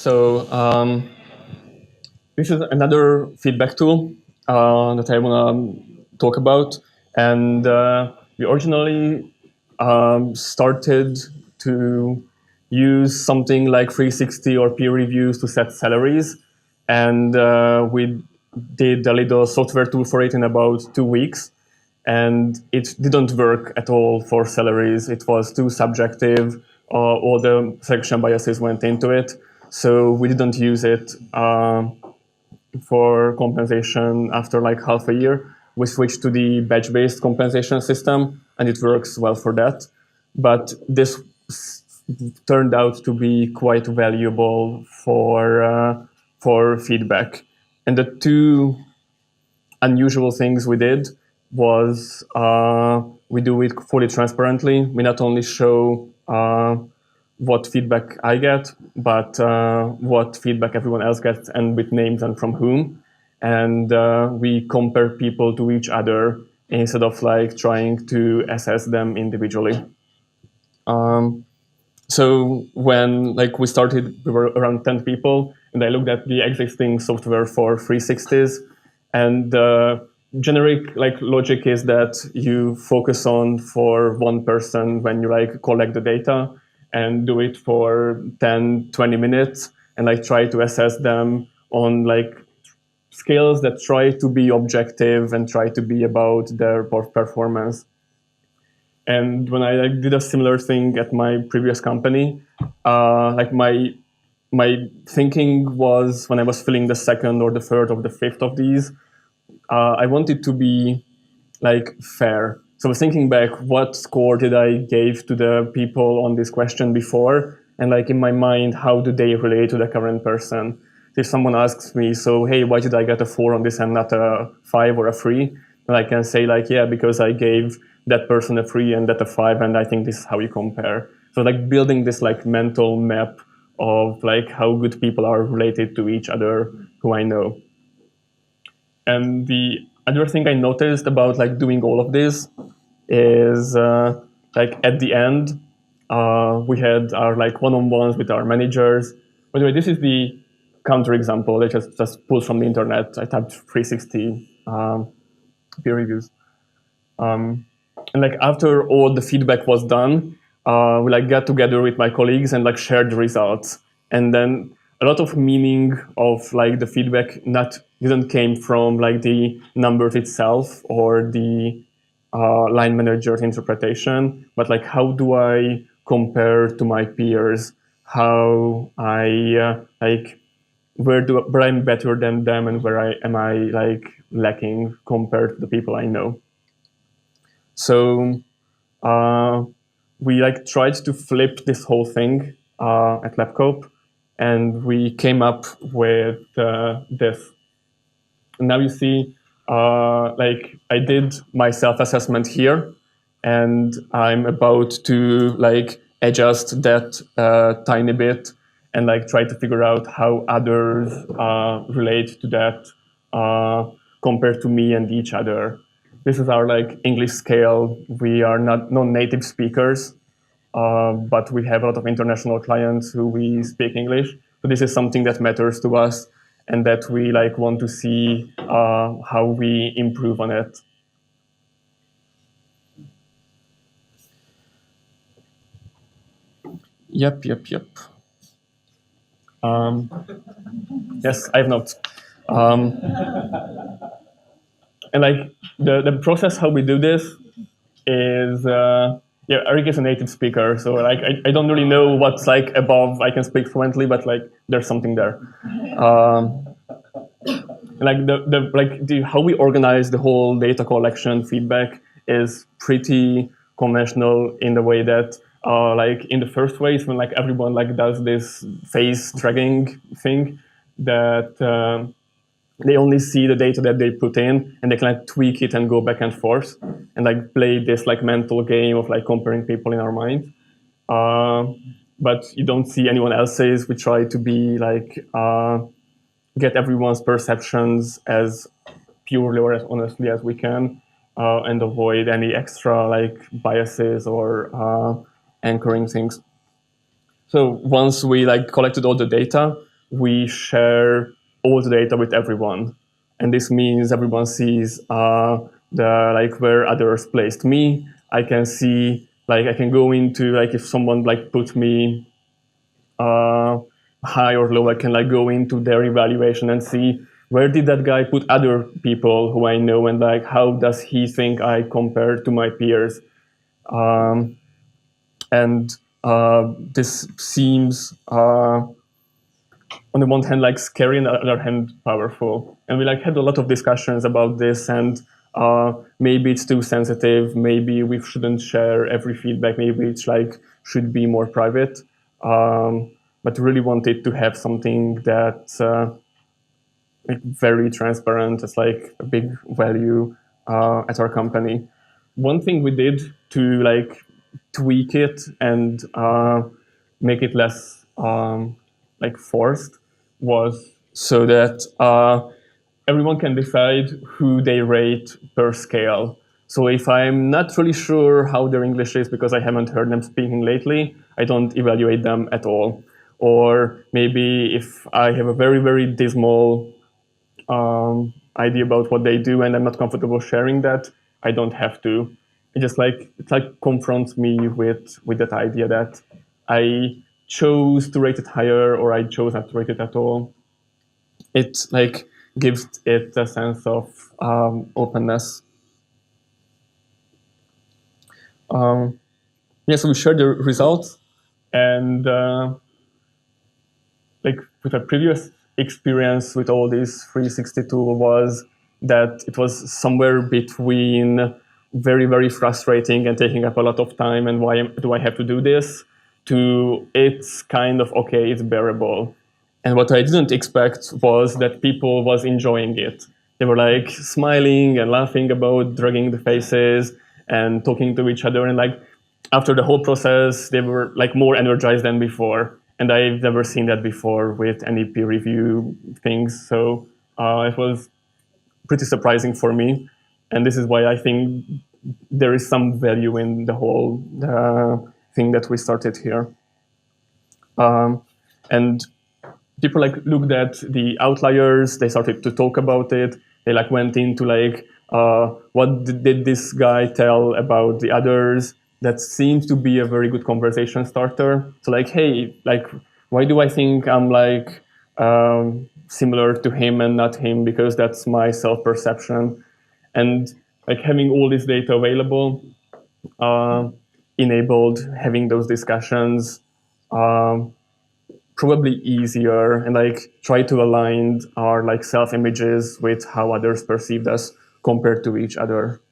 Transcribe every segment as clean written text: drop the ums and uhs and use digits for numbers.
So this is another feedback tool that I want to talk about. And we originally started to use something like 360 or peer reviews to set salaries. And we did a little software tool for it in about 2 weeks. And it didn't work at all for salaries. It was too subjective. All the selection biases went into it. So we didn't use it for compensation after like half a year. We switched to the batch-based compensation system, and it works well for that. But this turned out to be quite valuable for feedback. And the two unusual things we did was we do it fully transparently. We not only show what feedback I get, but what feedback everyone else gets and with names and from whom. And we compare people to each other instead of like trying to assess them individually. So when like we started, we were around 10 people, and I looked at the existing software for 360s, and generic like logic is that you focus on for one person when you like collect the data and do it for 10, 20 minutes and like try to assess them on like scales that try to be objective and try to be about their performance. And when I like did a similar thing at my previous company, like my thinking was when I was filling the second or the third or the fifth of these, I wanted to be like fair. So I was thinking back, what score did I give to the people on this question before? And like in my mind, how do they relate to the current person? If someone asks me, so, hey, why did I get a 4 on this and not a 5 or a 3? Then I can say like, yeah, because I gave that person a 3 and that a 5, and I think this is how you compare. So like building this like mental map of like how good people are related to each other who I know. And the other thing I noticed about like doing all of this is like at the end, we had our like one-on-ones with our managers. By the way, this is the counterexample. I just pulled from the internet. I typed 360 peer reviews. And like after all the feedback was done, we like got together with my colleagues and like shared the results. And then a lot of meaning of like the feedback didn't came from like the numbers itself or the line manager's interpretation, but like how do I compare to my peers? How I like where I'm better than them and where am I like lacking compared to the people I know. So we like tried to flip this whole thing at Lab.Coop, and we came up with this. And now you see, like I did my self-assessment here, and I'm about to like adjust that tiny bit and like try to figure out how others relate to that compared to me and each other. This is our like English scale. We are not non-native speakers, but we have a lot of international clients who we speak English. So this is something that matters to us, and that we like want to see how we improve on it. Yep. Yes, I have notes. And like the process how we do this is yeah, Eric is a native speaker, so like I don't really know what's like above I can speak fluently, but like there's something there. Like how we organize the whole data collection feedback is pretty conventional in the way that like in the first phase when like everyone like does this phase tracking thing that they only see the data that they put in and they can like tweak it and go back and forth and like play this like mental game of like comparing people in our mind. But you don't see anyone else's. We try to be like get everyone's perceptions as purely or as honestly as we can and avoid any extra like biases or anchoring things. So once we like collected all the data, we share all the data with everyone. And this means everyone sees where others placed me. I can see, I can go into, if someone put me high or low, I can go into their evaluation and see where did that guy put other people who I know, and how does he think I compare to my peers. And this seems on the one hand scary, and on the other hand powerful. And we had a lot of discussions about this, and maybe it's too sensitive, maybe we shouldn't share every feedback, maybe it's should be more private. But really wanted to have something that's very transparent. It's a big value at our company. One thing we did to tweak it and make it less forced was so that everyone can decide who they rate per scale. So if I'm not really sure how their English is because I haven't heard them speaking lately, I don't evaluate them at all. Or maybe if I have a very, very dismal idea about what they do and I'm not comfortable sharing that, I don't have to. It just confronts me with that idea that I chose to rate it higher or I chose not to rate it at all. It gives it a sense of openness. So we shared the results, and with a previous experience with all these 362 was that it was somewhere between very, very frustrating and taking up a lot of time and why do I have to do this, to it's kind of okay, it's bearable. And what I didn't expect was that people was enjoying it. They were smiling and laughing about dragging the faces and talking to each other, and after the whole process they were more energized than before. And I've never seen that before with any peer review things. So it was pretty surprising for me. And this is why I think there is some value in the whole thing that we started here. And people looked at the outliers. They started to talk about it. They went into what did this guy tell about the others? That seems to be a very good conversation starter. So hey, why do I think I'm similar to him and not him? Because that's my self-perception. And having all this data available enabled having those discussions probably easier, and try to align our self-images with how others perceived us compared to each other.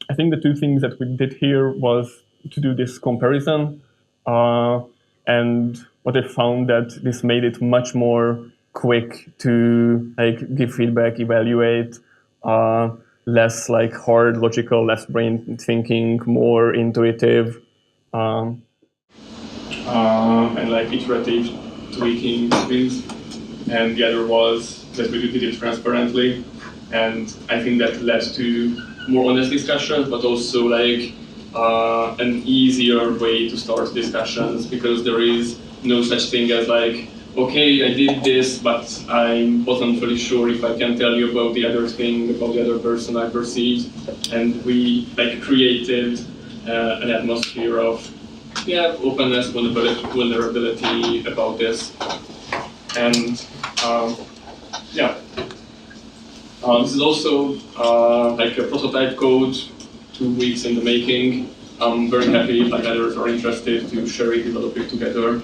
I think the two things that we did here was to do this comparison, and what I found that this made it much more quick to give feedback, evaluate, less hard logical, less brain thinking, more intuitive, and iterative tweaking things. And the other was that we did it transparently, and I think that led to more honest discussions, but also an easier way to start discussions, because there is no such thing as okay, I did this, but I wasn't really sure if I can tell you about the other thing, about the other person I perceived. And we created an atmosphere of openness, vulnerability about this. And this is also a prototype code, 2 weeks in the making. I'm very happy if others are interested to share it, develop it together.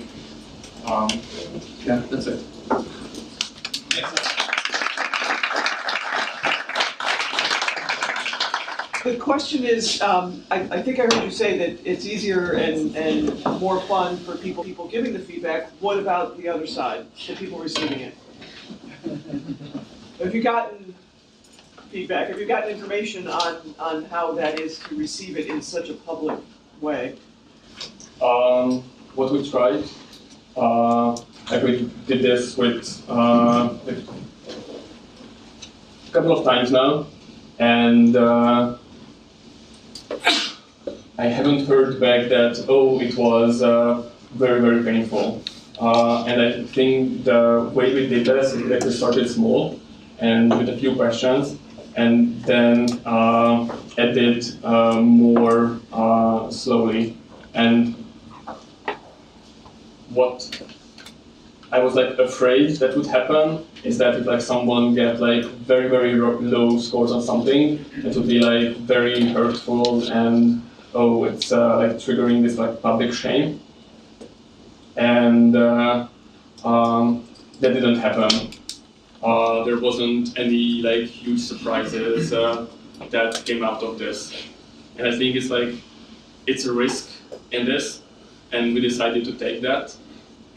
That's it. The question is, I think I heard you say that it's easier and more fun for people giving the feedback. What about the other side, the people receiving it? Have you gotten feedback? Have you gotten information on how that is to receive it in such a public way? What we tried, we did this with a couple of times now, and I haven't heard back that, it was very, very painful. And I think the way we did this is that we started small and with a few questions, and then added more slowly. And what I was like afraid that would happen is that if like someone get like very low scores on something, it would be like very hurtful and oh, it's like triggering this like public shame. And that didn't happen. There wasn't any like huge surprises that came out of this. And I think it's a risk in this, and we decided to take that.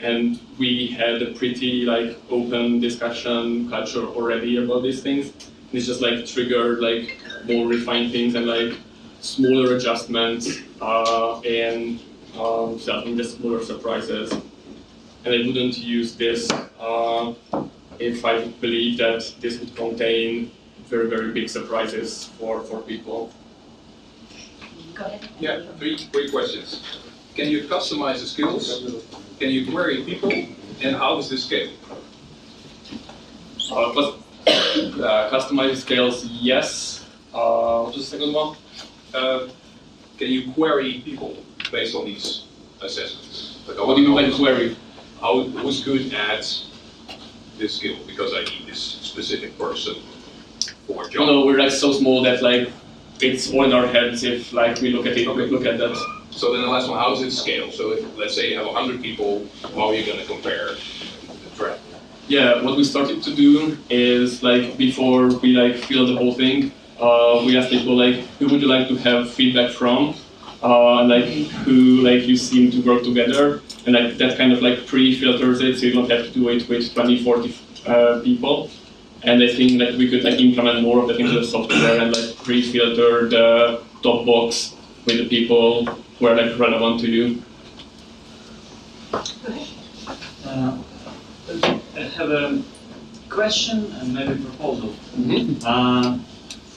And we had a pretty like open discussion culture already about these things. And it's just like triggered like more refined things and like smaller adjustments and just smaller surprises. And I wouldn't use this if I believe that this would contain very big surprises for people. Go ahead. Yeah, three quick questions. Can you customize the skills? Can you query people? And how does this scale? Customize scales, yes. What was the second one? Can you query people based on these assessments? Like, What do you mean by query? Who's good at this skill? Because I need this specific person for a job. No, we're like so small that like it's all in our heads if like we look at it. Okay. Look at that. So then the last one, how does it scale? So if, let's say you have 100 people, how are you going to compare the trend? Yeah, what we started to do is like before we like fill the whole thing, we asked people like who would you like to have feedback from, and like who like you seem to work together, and like that kind of like pre-filters it so you don't have to do it with 20, 40 people. And I think that we could like implement more of that into the software and like pre-filter the top box with the people who are like relevant to you. I have a question and maybe a proposal. Mm-hmm.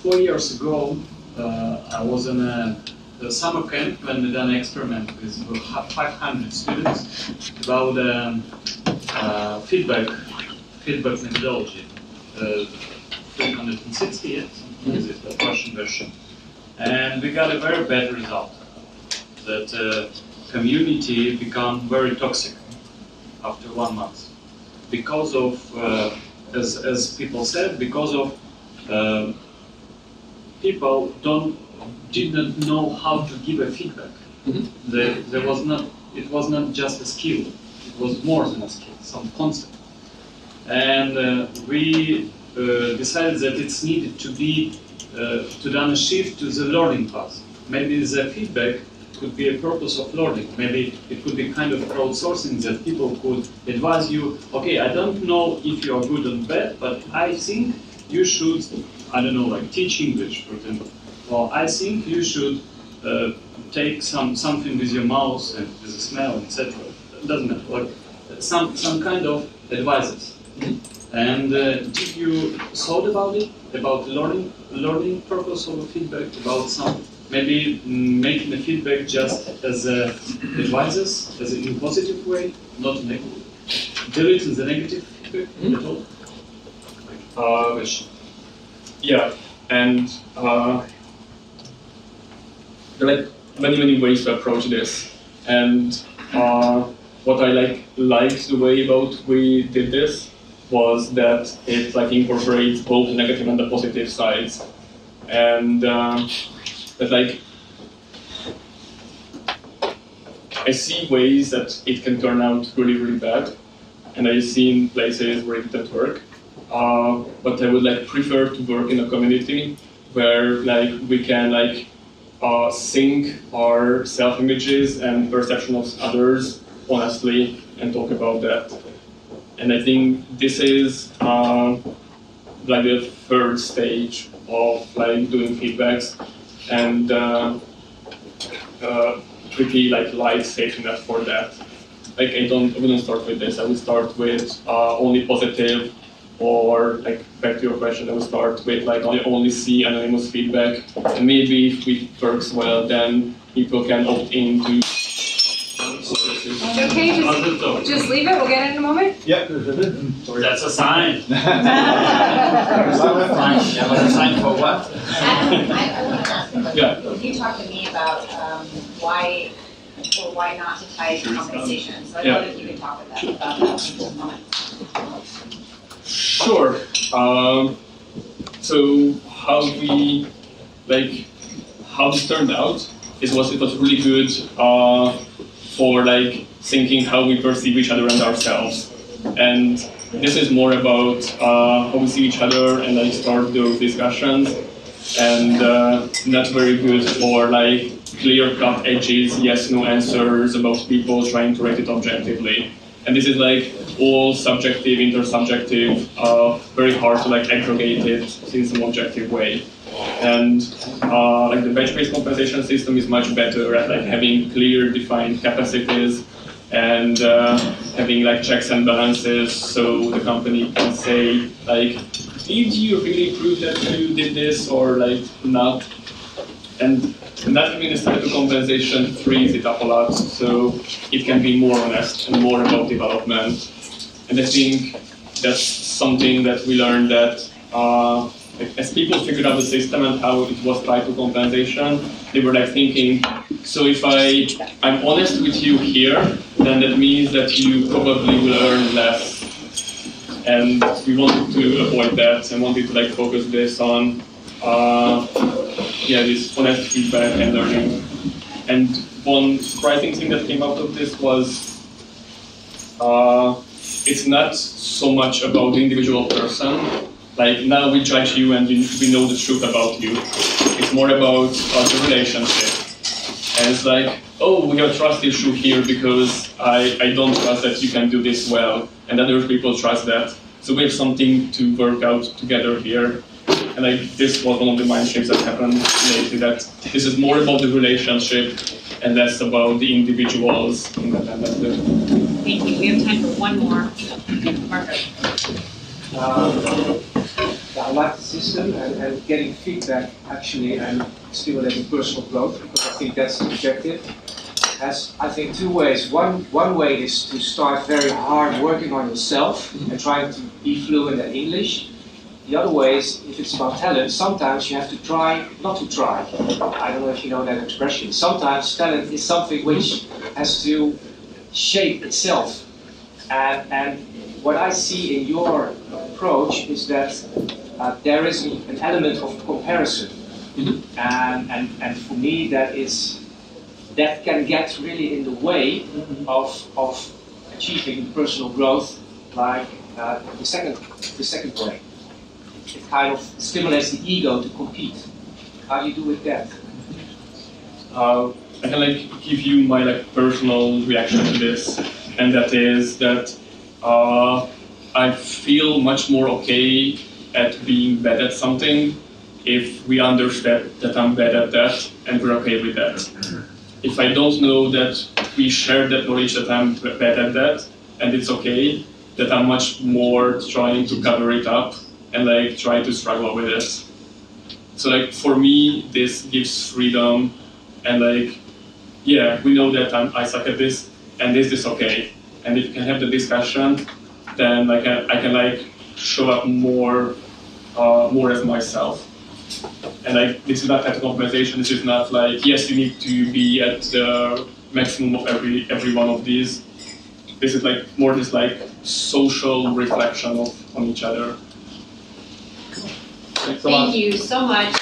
4 years ago, I was in a summer camp when we done an experiment with 500 students about feedback methodology. 360, yes, this is the Russian version. And we got a very bad result. That community become very toxic after 1 month. Because of, as people said, because of people didn't know how to give a feedback. Mm-hmm. It was not just a skill, it was more than a skill, some concept. And we decided that it's needed to be to done a shift to the learning path. Maybe the feedback could be a purpose of learning. Maybe it could be kind of crowdsourcing that people could advise you, okay, I don't know if you are good or bad, but I think you should, I don't know, like teach English, for example. Or I think you should take something with your mouth and with a smell, etc. It doesn't matter. Like some kind of advices. And did you thought about it, about learning purpose of the feedback, about some maybe making the feedback just as advices, as in positive way, not negative, delete the negative feedback at all? Question. Yeah, and there are like many ways to approach this, and what I liked the way about we did this was that it like incorporates both the negative and the positive sides, and that like I see ways that it can turn out really bad, and I've seen places where it didn't work. But I would like prefer to work in a community where like we can like sync our self-images and perception of others honestly and talk about that. And I think this is like the third stage of like doing feedbacks, and pretty like light safety net for that. Like I wouldn't start with this. I would start with only positive, or like back to your question, I would start with like only see anonymous feedback, and maybe if it works well, then people can opt in to Okay, Mazel tov. just leave it, we'll get it in a moment. Yeah. That's a sign. Yeah, but a sign for what? Adam, I want to ask you, Yeah. you talked to me about why or why not to tie compensation. So I Yeah. thought if you could talk about that for a moment. Sure. So how this turned out it was really good for like thinking how we perceive each other and ourselves. And this is more about how we see each other and like start those discussions, and not very good for like clear-cut edges, yes/no answers about people trying to rate it objectively. And this is like all subjective, intersubjective, very hard to like aggregate it in some objective way. And like the batch-based compensation system is much better at like having clear, defined capacities and having like checks and balances, so the company can say like, did you really prove that you did this or like not? And not having this type of compensation frees it up a lot, so it can be more honest and more about development. And I think that's something that we learned that as people figured out the system and how it was tied to compensation, they were like thinking, so if I'm honest with you here, then that means that you probably will earn less. And we wanted to avoid that and wanted to like focus this on this honest feedback and learning. And one surprising thing that came out of this was it's not so much about the individual person. Like now we judge you and we know the truth about you. It's more about the relationship. And it's like, oh, we have a trust issue here because I don't trust that you can do this well, and other people trust that. So we have something to work out together here. And like this was one of the mind shifts that happened lately, that this is more about the relationship and less about the individuals independently. Thank you, we have time for one more. Marco. I like the system and getting feedback actually and stimulating personal growth, because I think that's the objective. Has, I think, two ways. One way is to start very hard working on yourself and trying to be fluent in English. The other way is, if it's about talent, sometimes you have to try not to try. I don't know if you know that expression. Sometimes talent is something which has to shape itself. And what I see in your approach is that there is an element of comparison. And for me, that can get really in the way of achieving personal growth, like the second way. It kind of stimulates the ego to compete. How do you do with that? I can like give you my like personal reaction to this, and that is that I feel much more okay at being bad at something if we understand that I'm bad at that and we're okay with that. If I don't know that we share that knowledge that I'm bad at that and it's okay, that I'm much more trying to cover it up and like try to struggle with it. So like for me, this gives freedom and like, yeah, we know that I suck at this and this is okay. And if we can have the discussion, then like I can like show up more as myself. And like this is not type of compensation. This is not like, yes, you need to be at the maximum of every one of these. This is like more this like social reflection on each other. Thank you so much.